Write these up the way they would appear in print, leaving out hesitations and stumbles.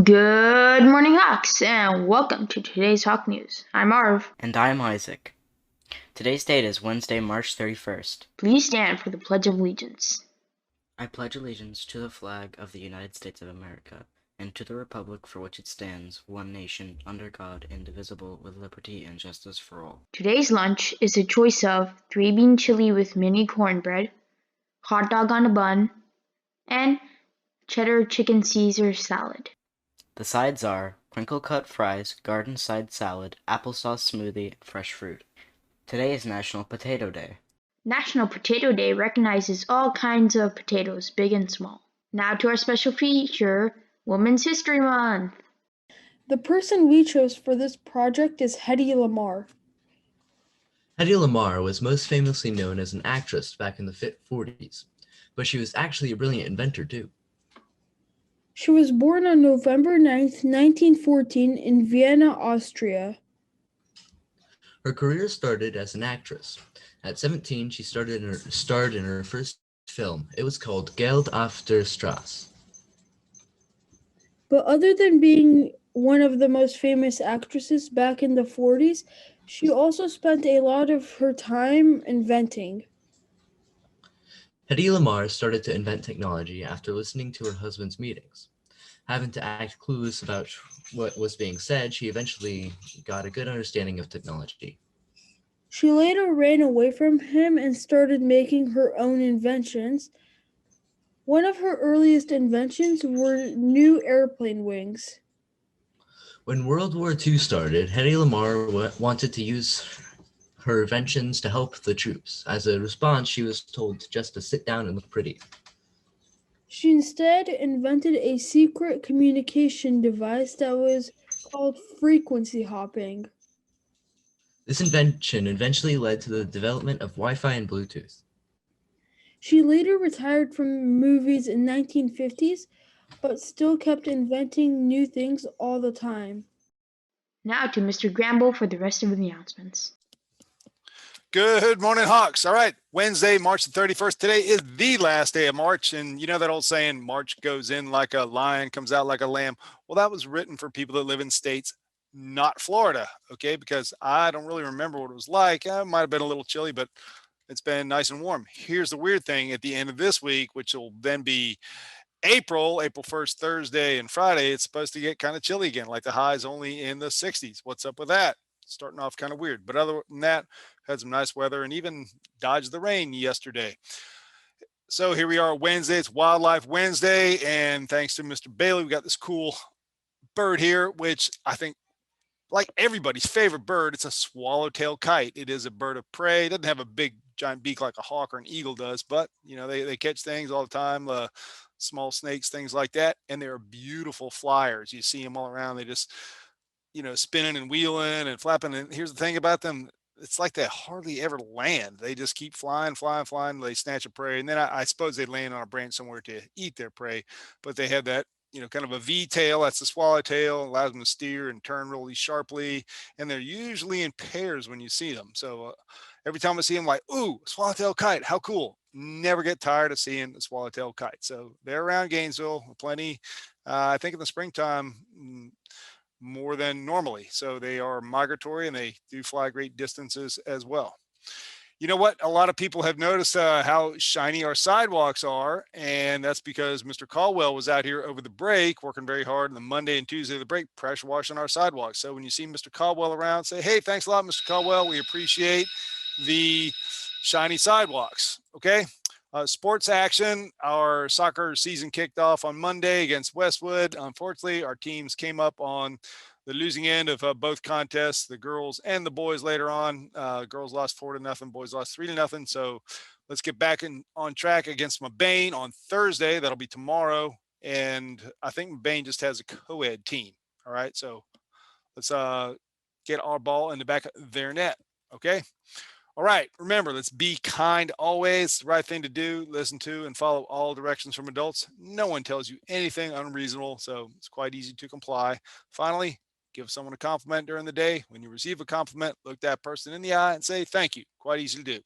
Good morning, Hawks, and welcome to today's Hawk News. I'm Marv. And I'm Isaac. Today's date is Wednesday, March 31st. Please stand for the Pledge of Allegiance. I pledge allegiance to the flag of the United States of America and to the republic for which it stands, one nation, under God, indivisible, with liberty and justice for all. Today's lunch is a choice of 3-bean chili with mini cornbread, hot dog on a bun, and cheddar chicken Caesar salad. The sides are crinkle-cut fries, garden side salad, applesauce smoothie, and fresh fruit. Today is National Potato Day. National Potato Day recognizes all kinds of potatoes, big and small. Now to our special feature, Women's History Month. The person we chose for this project is Hedy Lamarr. Hedy Lamarr was most famously known as an actress back in the 40s, but she was actually a brilliant inventor too. She was born on November 9th, 1914 in Vienna, Austria. Her career started as an actress. At 17, she starred in her first film. It was called Geld auf der Straße. But other than being one of the most famous actresses back in the 40s, she also spent a lot of her time inventing. Hedy Lamarr started to invent technology after listening to her husband's meetings. Having to act clueless about what was being said, she eventually got a good understanding of technology. She later ran away from him and started making her own inventions. One of her earliest inventions were new airplane wings. When World War II started, Hedy Lamarr wanted to use her inventions to help the troops. As a response, she was told just to sit down and look pretty. She instead invented a secret communication device that was called frequency hopping. This invention eventually led to the development of Wi-Fi and Bluetooth. She later retired from movies in 1950s, but still kept inventing new things all the time. Now to Mr. Gramble for the rest of the announcements. Good morning, Hawks. All right, Wednesday, March the 31st. Today is the last day of March. And you know that old saying, March goes in like a lion, comes out like a lamb. Well, that was written for people that live in states, not Florida, okay? Because I don't really remember what it was like. It might have been a little chilly, but it's been nice and warm. Here's the weird thing at the end of this week, which will then be April 1st, Thursday and Friday, it's supposed to get kind of chilly again, like the highs only in the 60s. What's up with that? Starting off kind of weird. But other than that, had some nice weather and even dodged the rain yesterday. So here we are, Wednesday. It's Wildlife Wednesday. And thanks to Mr. Bailey, we got this cool bird here, which I think, like everybody's favorite bird, it's a swallowtail kite. It is a bird of prey. It doesn't have a big giant beak like a hawk or an eagle does, but you know, they catch things all the time. Small snakes, things like that. And they're beautiful flyers. You see them all around. They just, spinning and wheeling and flapping. And here's the thing about them. It's like they hardly ever land. They just keep flying, flying, flying. They snatch a prey. And then I suppose they land on a branch somewhere to eat their prey. But they have that, kind of a V tail. That's the swallowtail. Allows them to steer and turn really sharply. And they're usually in pairs when you see them. So every time I see them, like, ooh, swallowtail kite, how cool. Never get tired of seeing the swallowtail kite. So they're around Gainesville, plenty. I think in the springtime, more than normally. So they are migratory and they do fly great distances as well. You know what? A lot of people have noticed how shiny our sidewalks are. And that's because Mr. Caldwell was out here over the break working very hard on the Monday and Tuesday of the break, pressure washing our sidewalks. So when you see Mr. Caldwell around, say, hey, thanks a lot, Mr. Caldwell. We appreciate the shiny sidewalks. Okay. Sports action. Our soccer season kicked off on Monday against Westwood. Unfortunately, our teams came up on the losing end of both contests, the girls and the boys later on. Girls lost 4-0, boys lost 3-0. So let's get back on track against Mabane on Thursday. That'll be tomorrow. And I think Mabane just has a co-ed team. All right. So let's get our ball in the back of their net. Okay. All right. Remember, let's be kind always. The right thing to do. Listen to and follow all directions from adults. No one tells you anything unreasonable, so it's quite easy to comply. Finally, give someone a compliment during the day. When you receive a compliment, look that person in the eye and say thank you. Quite easy to do.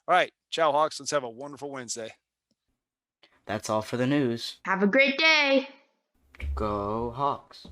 All right. Ciao, Hawks. Let's have a wonderful Wednesday. That's all for the news. Have a great day. Go Hawks!